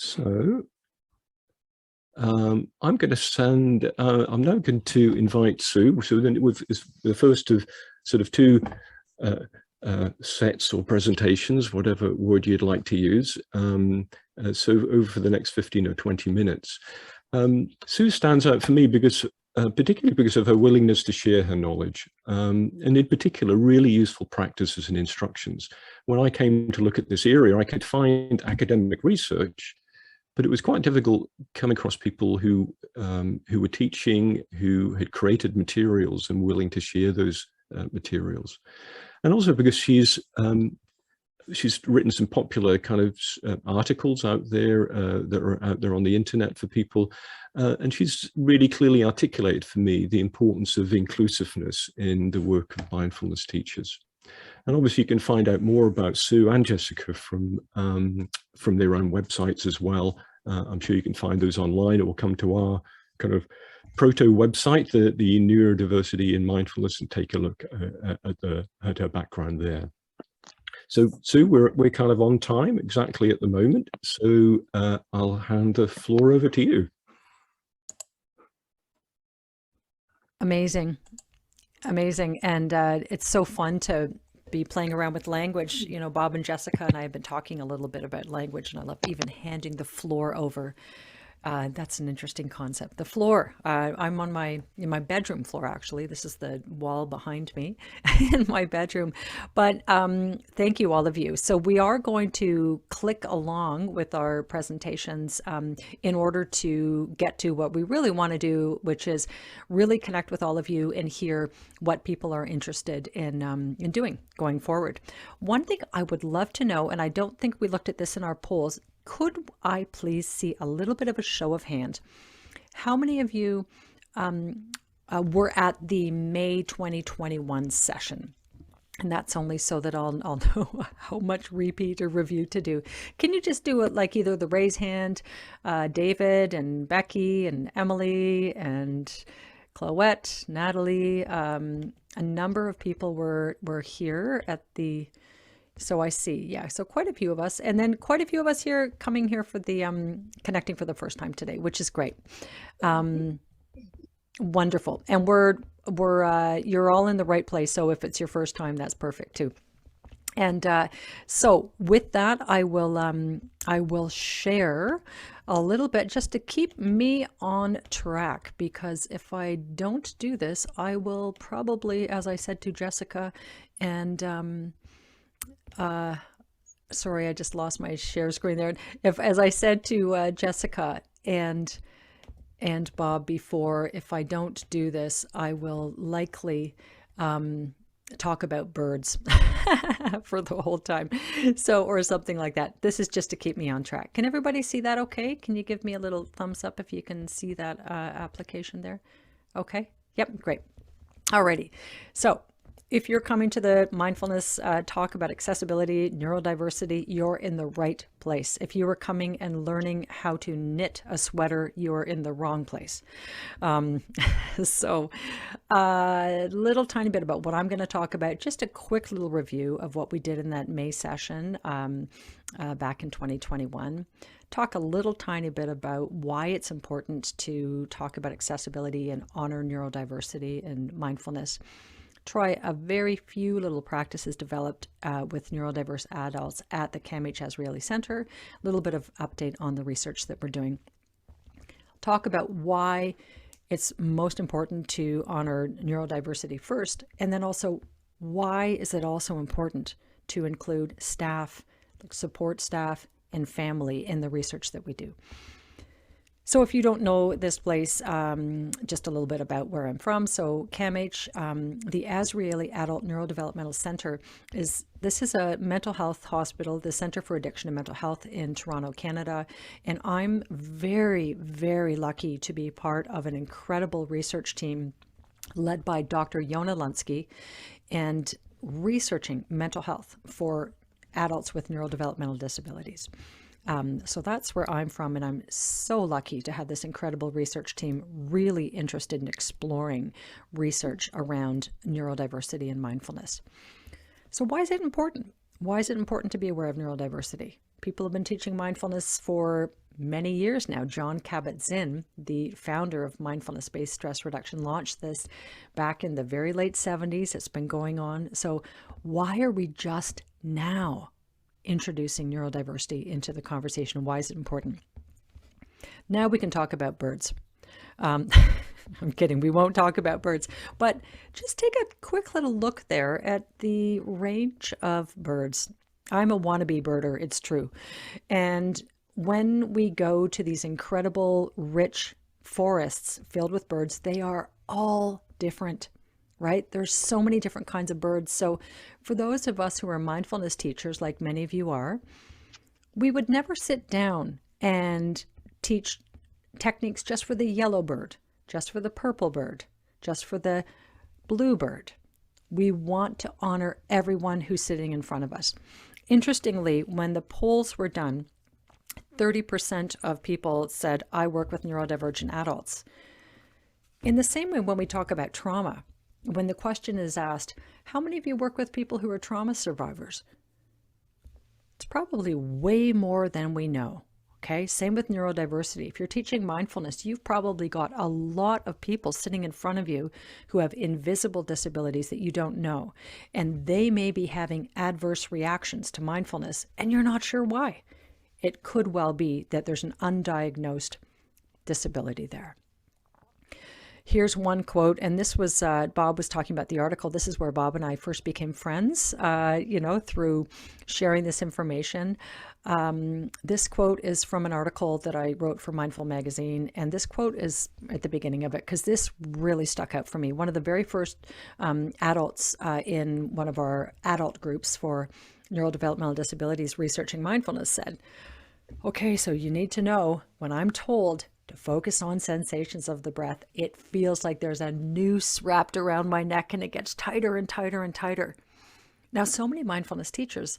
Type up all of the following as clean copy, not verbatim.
So I'm going to send, I'm now going to invite Sue. So then it's the first of sort of two sets or presentations, whatever word you'd like to use. So over the next 15 or 20 minutes. Sue stands out for me because, particularly because of her willingness to share her knowledge, and in particular, really useful practices and instructions. When I came to look at this area, I could find academic research, but it was quite difficult coming across people who were teaching, who had created materials and willing to share those materials. And also because she's written some popular kind of articles out there that are out there on the internet for people. And she's really clearly articulated for me the importance of inclusiveness in the work of mindfulness teachers. And obviously you can find out more about Sue and Jessica from their own websites as well. I'm sure you can find those online, or come to our kind of proto website, the Neurodiversity in Mindfulness, and take a look at her background there. So Sue, we're kind of on time exactly at the moment. So I'll hand the floor over to you. Amazing. Amazing. And it's so fun to be playing around with language. You know, Bob and Jessica and I have been talking a little bit about language, and I love even handing the floor over. That's an interesting concept. The floor. I'm in my bedroom floor, actually. This is the wall behind me in my bedroom. But thank you, all of you. So we are going to click along with our presentations in order to get to what we really want to do, which is really connect with all of you and hear what people are interested in doing going forward. One thing I would love to know, and I don't think we looked at this in our polls, could I please see a little bit of a show of hand? How many of you were at the May 2021 session? And that's only so that I'll know how much repeat or review to do. Can you just do it like either the raise hand, David and Becky and Emily and Chloette, Natalie, a number of people were here at the... So I see, yeah, so quite a few of us, and then quite a few of us here coming here for the connecting for the first time today, which is great. Wonderful. And we're you're all in the right place. So if it's your first time, that's perfect too. And so with that, I will share a little bit just to keep me on track, because if I don't do this, I will probably, as I said to Jessica and sorry, I just lost my share screen there. As I said to Jessica and Bob before, if I don't do this, I will likely talk about birds for the whole time. So, or something like that. This is just to keep me on track. Can everybody see that okay? Can you give me a little thumbs up if you can see that application there? Okay. Yep. Great. Alrighty. So, if you're coming to the mindfulness talk about accessibility, neurodiversity, you're in the right place. If you are coming and learning how to knit a sweater, you're in the wrong place. So a little tiny bit about what I'm going to talk about, just a quick little review of what we did in that May session back in 2021. Talk a little tiny bit about why it's important to talk about accessibility and honor neurodiversity and mindfulness. Try a very few little practices developed with neurodiverse adults at the CAMH Azrieli Centre. A little bit of update on the research that we're doing. Talk about why it's most important to honor neurodiversity first, and then also why is it also important to include staff, support staff, and family in the research that we do. So if you don't know this place, just a little bit about where I'm from. So CAMH, the Azrieli Adult Neurodevelopmental Centre, is a mental health hospital, the Centre for Addiction and Mental Health in Toronto, Canada. And I'm very, very lucky to be part of an incredible research team led by Dr. Yona Lunsky, and researching mental health for adults with neurodevelopmental disabilities. So that's where I'm from, and I'm so lucky to have this incredible research team really interested in exploring research around neurodiversity and mindfulness. So why is it important? Why is it important to be aware of neurodiversity? People have been teaching mindfulness for many years now. Jon Kabat-Zinn, the founder of mindfulness-based stress reduction, launched this back in the very late 70s. It's been going on. So why are we just now introducing neurodiversity into the conversation? Why is it important? Now we can talk about birds. I'm kidding. We won't talk about birds, but just take a quick little look there at the range of birds. I'm a wannabe birder, it's true. And when we go to these incredible, rich forests filled with birds, they are all different, right? There's so many different kinds of birds. So for those of us who are mindfulness teachers, like many of you are, we would never sit down and teach techniques just for the yellow bird, just for the purple bird, just for the blue bird. We want to honor everyone who's sitting in front of us. Interestingly, when the polls were done, 30% of people said, I work with neurodivergent adults. In the same way, when we talk about trauma, when the question is asked, how many of you work with people who are trauma survivors? It's probably way more than we know. Okay, same with neurodiversity. If you're teaching mindfulness, you've probably got a lot of people sitting in front of you who have invisible disabilities that you don't know. And they may be having adverse reactions to mindfulness, and you're not sure why. It could well be that there's an undiagnosed disability there. Here's one quote, and this was, Bob was talking about the article. This is where Bob and I first became friends, through sharing this information. This quote is from an article that I wrote for Mindful Magazine, and this quote is at the beginning of it because this really stuck out for me. One of the very first adults in one of our adult groups for neurodevelopmental disabilities researching mindfulness said, okay, so you need to know when I'm told to focus on sensations of the breath, it feels like there's a noose wrapped around my neck and it gets tighter and tighter and tighter. Now, so many mindfulness teachers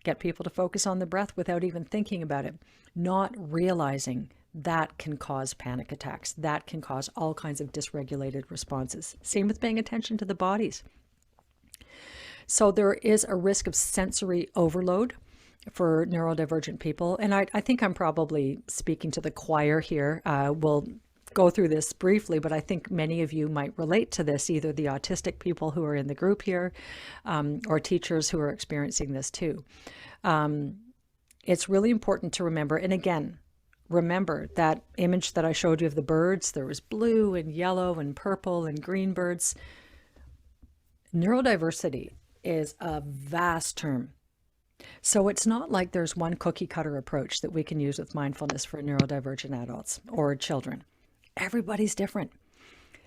get people to focus on the breath without even thinking about it, not realizing that can cause panic attacks. That can cause all kinds of dysregulated responses. Same with paying attention to the bodies. So there is a risk of sensory overload for neurodivergent people. And I think I'm probably speaking to the choir here. We'll go through this briefly, but I think many of you might relate to this, either the autistic people who are in the group here or teachers who are experiencing this too. It's really important to remember, and again, remember that image that I showed you of the birds. There was blue and yellow and purple and green birds. Neurodiversity is a vast term. So it's not like there's one cookie cutter approach that we can use with mindfulness for neurodivergent adults or children. Everybody's different.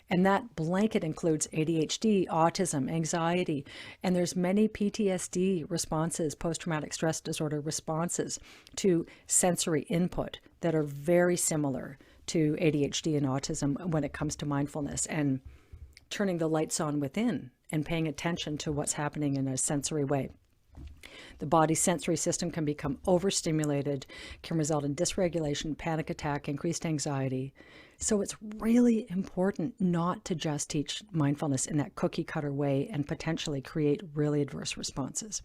And that blanket includes ADHD, autism, anxiety, and there's many PTSD responses, post-traumatic stress disorder responses to sensory input that are very similar to ADHD and autism when it comes to mindfulness and turning the lights on within and paying attention to what's happening in a sensory way. The body's sensory system can become overstimulated, can result in dysregulation, panic attack, increased anxiety. So it's really important not to just teach mindfulness in that cookie cutter way and potentially create really adverse responses.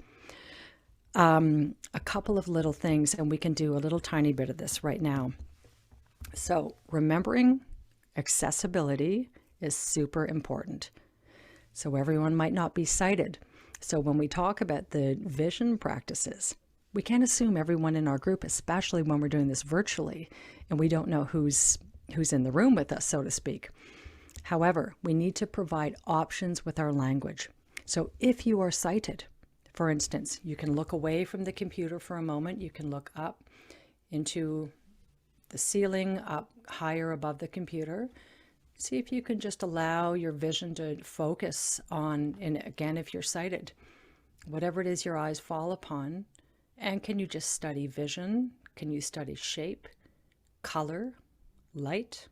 A couple of little things, and we can do a little tiny bit of this right now. So remembering accessibility is super important. So everyone might not be sighted. So when we talk about the vision practices, we can't assume everyone in our group, especially when we're doing this virtually, and we don't know who's in the room with us, so to speak. However, we need to provide options with our language. So if you are sighted, for instance, you can look away from the computer for a moment. You can look up into the ceiling, up higher above the computer. See if you can just allow your vision to focus on, and again, if you're sighted, whatever it is your eyes fall upon. And can you just study vision? Can you study shape, color, light?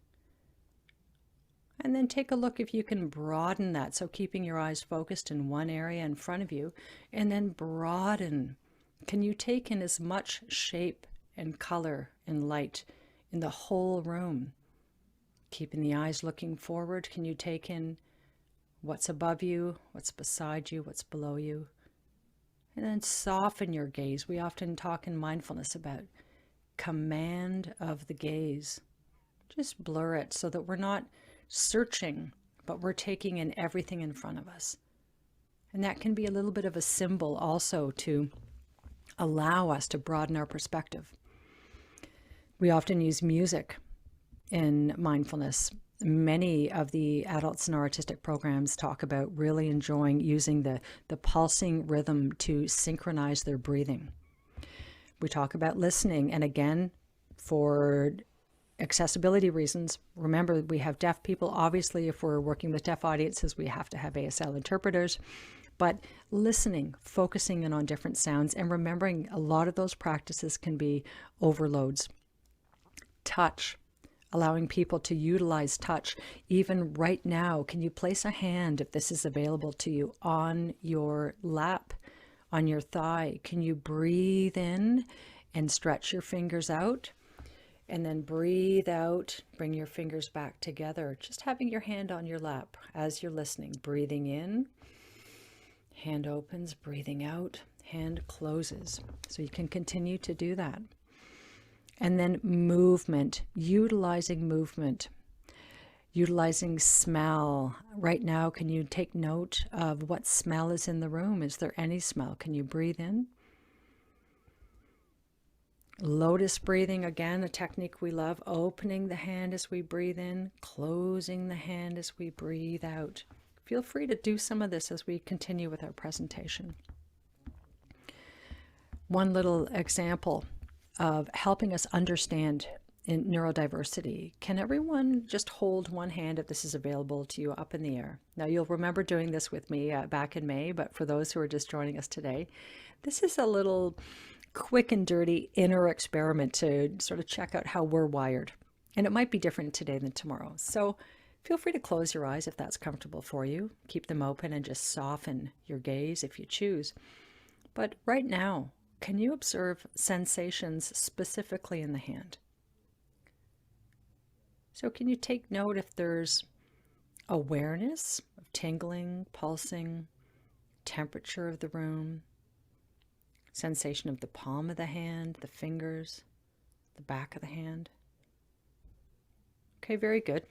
And then take a look if you can broaden that. So keeping your eyes focused in one area in front of you, and then broaden. Can you take in as much shape and color and light in the whole room? Keeping the eyes looking forward, can you take in what's above you, what's beside you, what's below you? And then soften your gaze. We often talk in mindfulness about command of the gaze. Just blur it so that we're not searching, but we're taking in everything in front of us. And that can be a little bit of a symbol also to allow us to broaden our perspective. We often use music in mindfulness. Many of the adults in our autistic programs talk about really enjoying using the pulsing rhythm to synchronize their breathing. We talk about listening, and again, for accessibility reasons, remember we have deaf people. Obviously, if we're working with deaf audiences, we have to have ASL interpreters. But listening, focusing in on different sounds, and remembering a lot of those practices can be overloads. Touch, allowing people to utilize touch. Even right now, can you place a hand, if this is available to you, on your lap, on your thigh? Can you breathe in and stretch your fingers out? And then breathe out, bring your fingers back together. Just having your hand on your lap as you're listening. Breathing in, hand opens, breathing out, hand closes. So you can continue to do that. And then movement, utilizing smell. Right now, can you take note of what smell is in the room? Is there any smell? Can you breathe in? Lotus breathing, again, a technique we love. Opening the hand as we breathe in, closing the hand as we breathe out. Feel free to do some of this as we continue with our presentation. One little example of helping us understand in neurodiversity. Can everyone just hold one hand, if this is available to you, up in the air? Now, you'll remember doing this with me back in May, but for those who are just joining us today, this is a little quick and dirty inner experiment to sort of check out how we're wired. And it might be different today than tomorrow. So feel free to close your eyes if that's comfortable for you. Keep them open and just soften your gaze if you choose. But right now, can you observe sensations specifically in the hand? So can you take note if there's awareness of tingling, pulsing, temperature of the room, sensation of the palm of the hand, the fingers, the back of the hand? Okay, very good.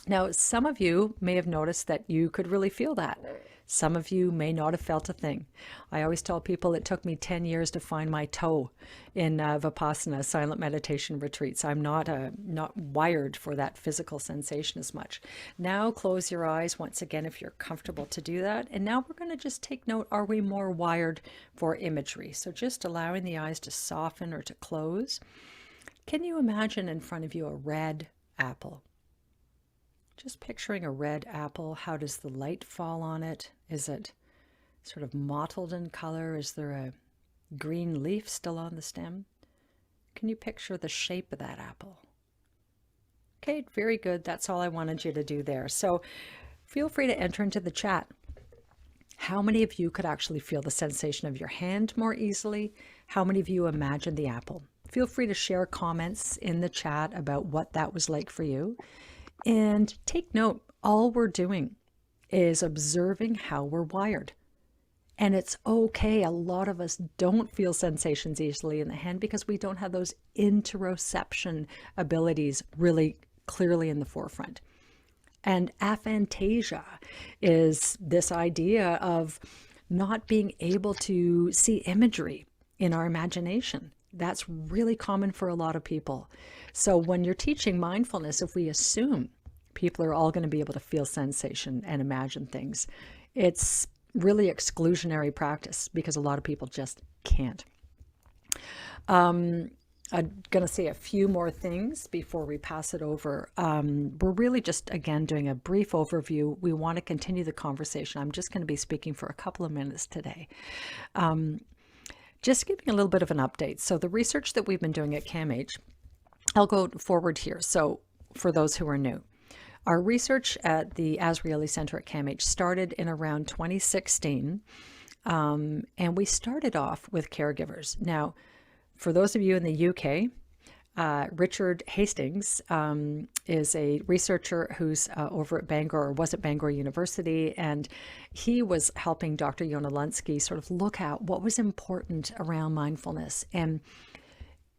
Now, some of you may have noticed that you could really feel that. Some of you may not have felt a thing. I always tell people it took me 10 years to find my toe in Vipassana silent meditation retreats. I'm not wired for that physical sensation as much. Now close your eyes once again if you're comfortable to do that. And now we're going to just take note, are we more wired for imagery? So just allowing the eyes to soften or to close. Can you imagine in front of you a red apple? Just picturing a red apple. How does the light fall on it? Is it sort of mottled in color? Is there a green leaf still on the stem? Can you picture the shape of that apple? Okay, very good. That's all I wanted you to do there. So feel free to enter into the chat. How many of you could actually feel the sensation of your hand more easily? How many of you imagine the apple? Feel free to share comments in the chat about what that was like for you. And take note, all we're doing is observing how we're wired. And it's okay. A lot of us don't feel sensations easily in the hand because we don't have those interoception abilities really clearly in the forefront. And aphantasia is this idea of not being able to see imagery in our imagination. That's really common for a lot of people. So when you're teaching mindfulness, if we assume people are all going to be able to feel sensation and imagine things, it's really exclusionary practice because a lot of people just can't. I'm going to say a few more things before we pass it over. We're really just, again, doing a brief overview. We want to continue the conversation. I'm just going to be speaking for a couple of minutes today. Just giving a little bit of an update. So the research that we've been doing at CAMH, I'll go forward here. So for those who are new, our research at the Azrieli Centre at CAMH started in around 2016. And we started off with caregivers. Now, for those of you in the UK, Richard Hastings is a researcher who's over at Bangor, or was at Bangor University, and he was helping Dr. Yona Lunsky sort of look at what was important around mindfulness. And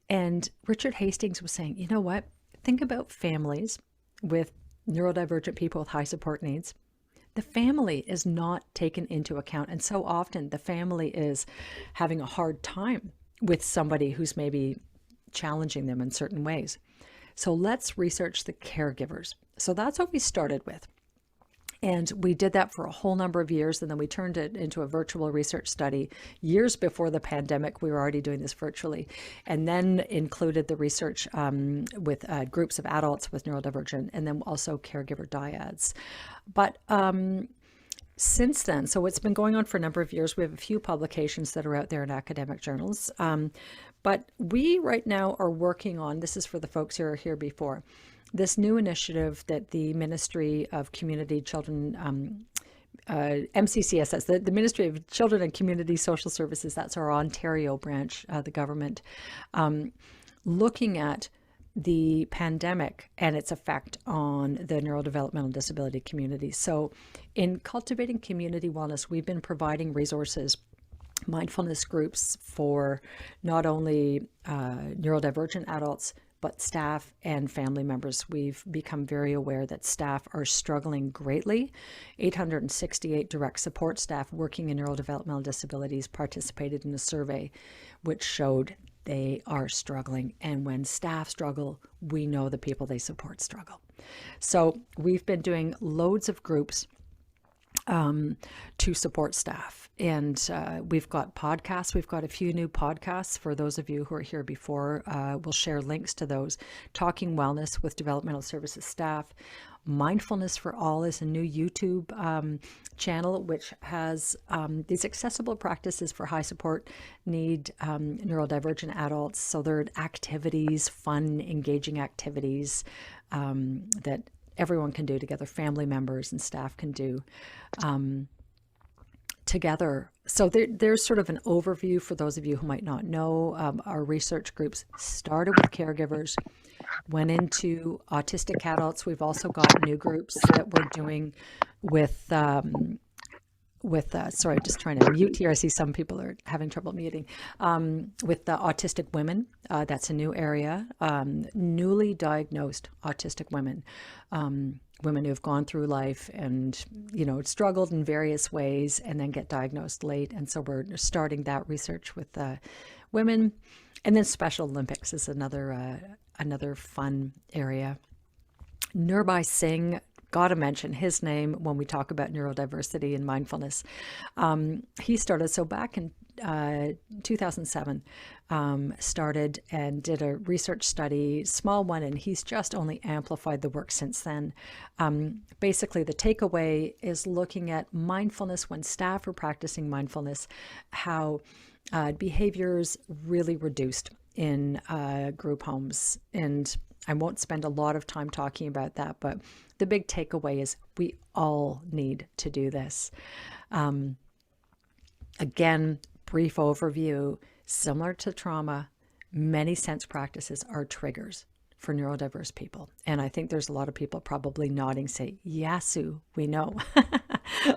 And Richard Hastings was saying, you know what? Think about families with neurodivergent people with high support needs. The family is not taken into account. And so often the family is having a hard time with somebody who's maybe challenging them in certain ways. So let's research the caregivers. So that's what we started with. And we did that for a whole number of years. And then we turned it into a virtual research study. Years before the pandemic, we were already doing this virtually. And then included the research with groups of adults with neurodivergent, and then also caregiver dyads. But since then, so it's been going on for a number of years. We have a few publications that are out there in academic journals. But we right now are working on, this is for the folks who are here before, this new initiative that the Ministry of Community Children, MCCSS, the Ministry of Children and Community Social Services, that's our Ontario branch, the government, looking at the pandemic and its effect on the neurodevelopmental disability community. So in cultivating community wellness, we've been providing resources, mindfulness groups for not only neurodivergent adults, but staff and family members. We've become very aware that staff are struggling greatly. 868 direct support staff working in neurodevelopmental disabilities participated in a survey which showed they are struggling. And when staff struggle, we know the people they support struggle. So we've been doing loads of groups to support staff. And we've got podcasts. We've got a few new podcasts for those of you who are here before. We'll share links to those. Talking Wellness with Developmental Services staff. Mindfulness for All is a new YouTube channel which has these accessible practices for high support need neurodivergent adults. So they're activities, fun, engaging activities that everyone can do together, family members and staff can do together. So there's sort of an overview for those of you who might not know. Our research groups started with caregivers, went into autistic adults. We've also got new groups that we're doing with sorry, just trying to mute here. I see some people are having trouble muting. With the autistic women, that's a new area. Newly diagnosed autistic women, women who have gone through life and, struggled in various ways and then get diagnosed late. And so we're starting that research with women. And then Special Olympics is another fun area. Nirbai Singh, got to mention his name when we talk about neurodiversity and mindfulness. He started, so back in 2007, started and did a research study, small one, and he's just only amplified the work since then. Basically, the takeaway is looking at mindfulness when staff are practicing mindfulness, how behaviors really reduced in group homes. And I won't spend a lot of time talking about that, but the big takeaway is we all need to do this. Again, brief overview, similar to trauma, many sense practices are triggers for neurodiverse people. And I think there's a lot of people probably nodding, say, yeah, Sue, we know.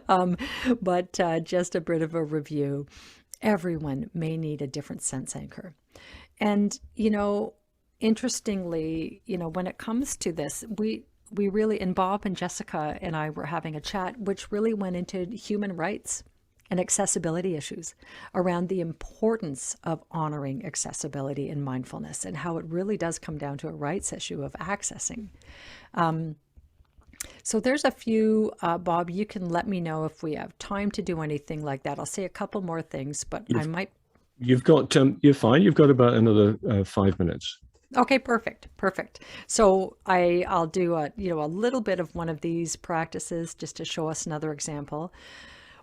But just a bit of a review. Everyone may need a different sense anchor. And, interestingly, when it comes to this, we really, and Bob and Jessica and I were having a chat, which really went into human rights and accessibility issues around the importance of honoring accessibility in mindfulness and how it really does come down to a rights issue of accessing. So there's a few, Bob, you can let me know if we have time to do anything like that. I'll say a couple more things, but You've got, you're fine. You've got about another 5 minutes. Okay, perfect. So I'll do a little bit of one of these practices just to show us another example.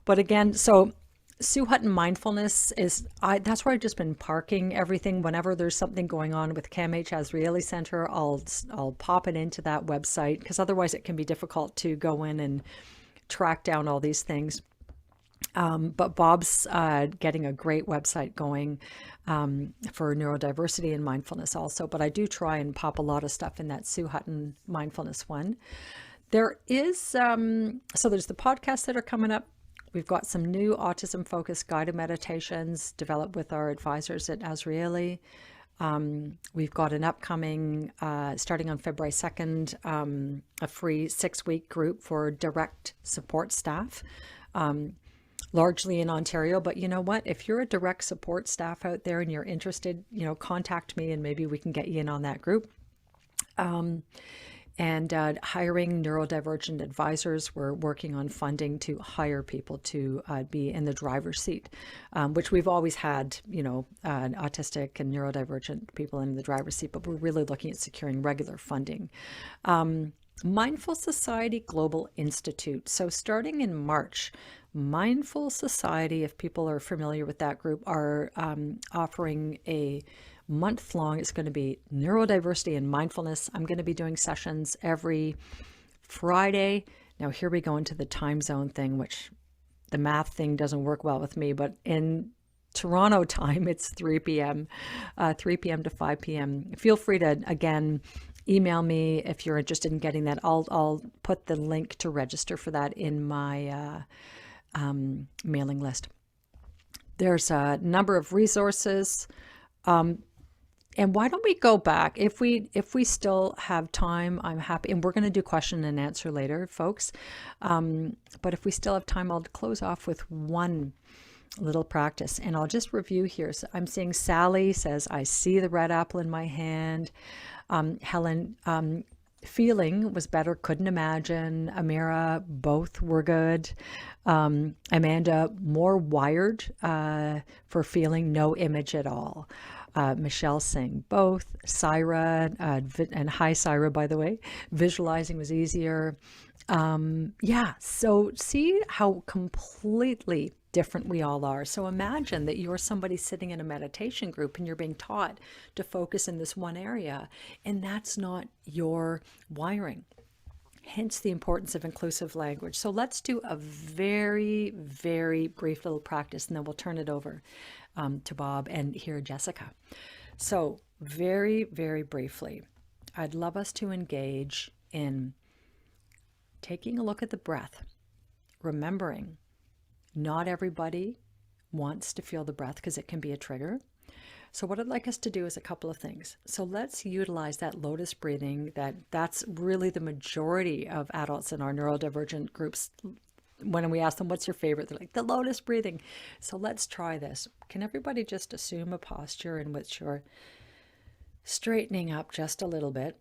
But again, so Sue Hutton Mindfulness that's where I've just been parking everything. Whenever there's something going on with CAMH Azrieli Centre, I'll pop it into that website, because otherwise it can be difficult to go in and track down all these things. But Bob's getting a great website going for neurodiversity and mindfulness also. But I do try and pop a lot of stuff in that Sue Hutton Mindfulness one. There is, so there's the podcasts that are coming up. We've got some new autism-focused guided meditations developed with our advisors at Azraeli. We've got an upcoming, starting on February 2nd, a free 6-week group for direct support staff, largely in Ontario. But you know what? If you're a direct support staff out there and you're interested, contact me and maybe we can get you in on that group. And hiring neurodivergent advisors. We're working on funding to hire people to be in the driver's seat, which we've always had, autistic and neurodivergent people in the driver's seat, but we're really looking at securing regular funding. Mindful Society Global Institute. So starting in March, Mindful Society, if people are familiar with that group, are offering a month long. It's going to be neurodiversity and mindfulness. I'm going to be doing sessions every Friday. Now here we go into the time zone thing, which the math thing doesn't work well with me, but in Toronto time, it's 3 p.m. To 5 p.m. Feel free to, again, email me if you're interested in getting that. I'll put the link to register for that in my mailing list. There's a number of resources. And why don't we go back? If we still have time, I'm happy. And we're going to do question and answer later, folks. But if we still have time, I'll close off with one little practice. And I'll just review here. So I'm seeing Sally says, I see the red apple in my hand. Helen, feeling was better, couldn't imagine. Amira, both were good. Amanda, more wired for feeling, no image at all. Michelle saying both. Syra, and hi Syra, by the way, visualizing was easier. So see how completely different we all are. So imagine that you're somebody sitting in a meditation group and you're being taught to focus in this one area, and that's not your wiring. Hence the importance of inclusive language. So let's do a very, very brief little practice, and then we'll turn it over to Bob and hear Jessica. So very, very briefly, I'd love us to engage in taking a look at the breath, remembering not everybody wants to feel the breath because it can be a trigger. So what I'd like us to do is a couple of things. So let's utilize that lotus breathing. That's really the majority of adults in our neurodivergent groups. When we ask them, what's your favorite? They're like, the lotus breathing. So let's try this. Can everybody just assume a posture in which you're straightening up just a little bit?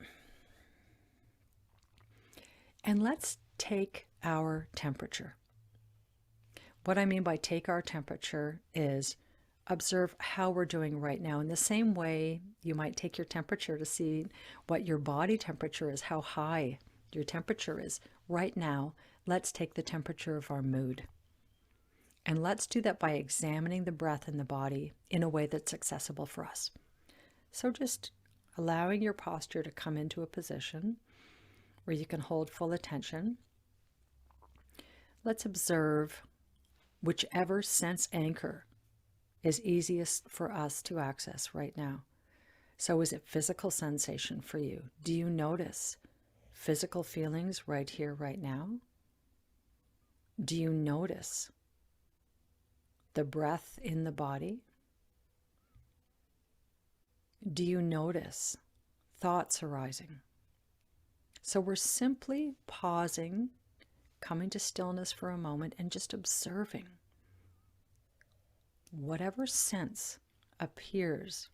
And let's take our temperature. What I mean by take our temperature is observe how we're doing right now. In the same way, you might take your temperature to see what your body temperature is, how high your temperature is. Right now, let's take the temperature of our mood. And let's do that by examining the breath in the body in a way that's accessible for us. So just allowing your posture to come into a position where you can hold full attention. Let's observe whichever sense anchor is easiest for us to access right now. So is it physical sensation for you? Do you notice physical feelings right here, right now? Do you notice the breath in the body? Do you notice thoughts arising? So we're simply pausing, coming to stillness for a moment, and just observing whatever sense appears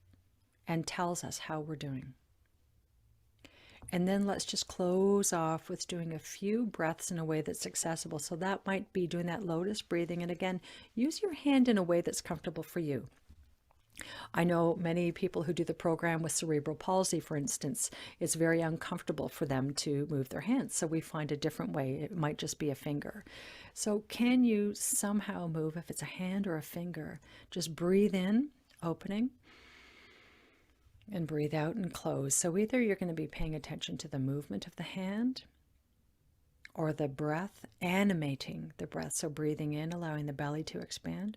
and tells us how we're doing. And then let's just close off with doing a few breaths in a way that's accessible. So that might be doing that lotus breathing. And again, use your hand in a way that's comfortable for you. I know many people who do the program with cerebral palsy, for instance, it's very uncomfortable for them to move their hands. So we find a different way. It might just be a finger. So can you somehow move, if it's a hand or a finger, just breathe in, opening, and breathe out and close. So either you're going to be paying attention to the movement of the hand or the breath, animating the breath. So breathing in, allowing the belly to expand.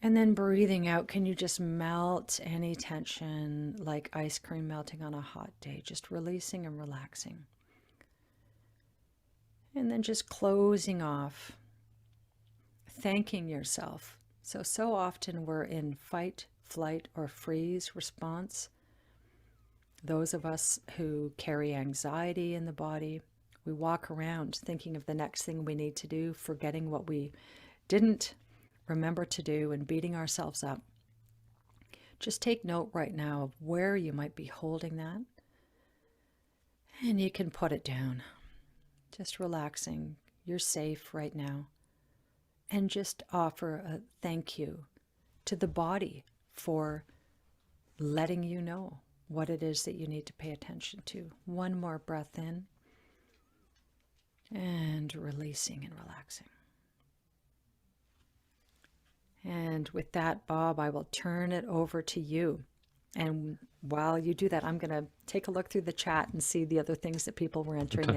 And then breathing out, can you just melt any tension like ice cream melting on a hot day, just releasing and relaxing. And then just closing off, thanking yourself. So often we're in fight, flight, or freeze response. Those of us who carry anxiety in the body, we walk around thinking of the next thing we need to do, forgetting what we didn't remember to do and beating ourselves up. Just take note right now of where you might be holding that, and you can put it down. Just relaxing. You're safe right now. And just offer a thank you to the body for letting you know what it is that you need to pay attention to. One more breath in, and releasing and relaxing. And with that, Bob, I will turn it over to you. And while you do that, I'm going to take a look through the chat and see the other things that people were entering in.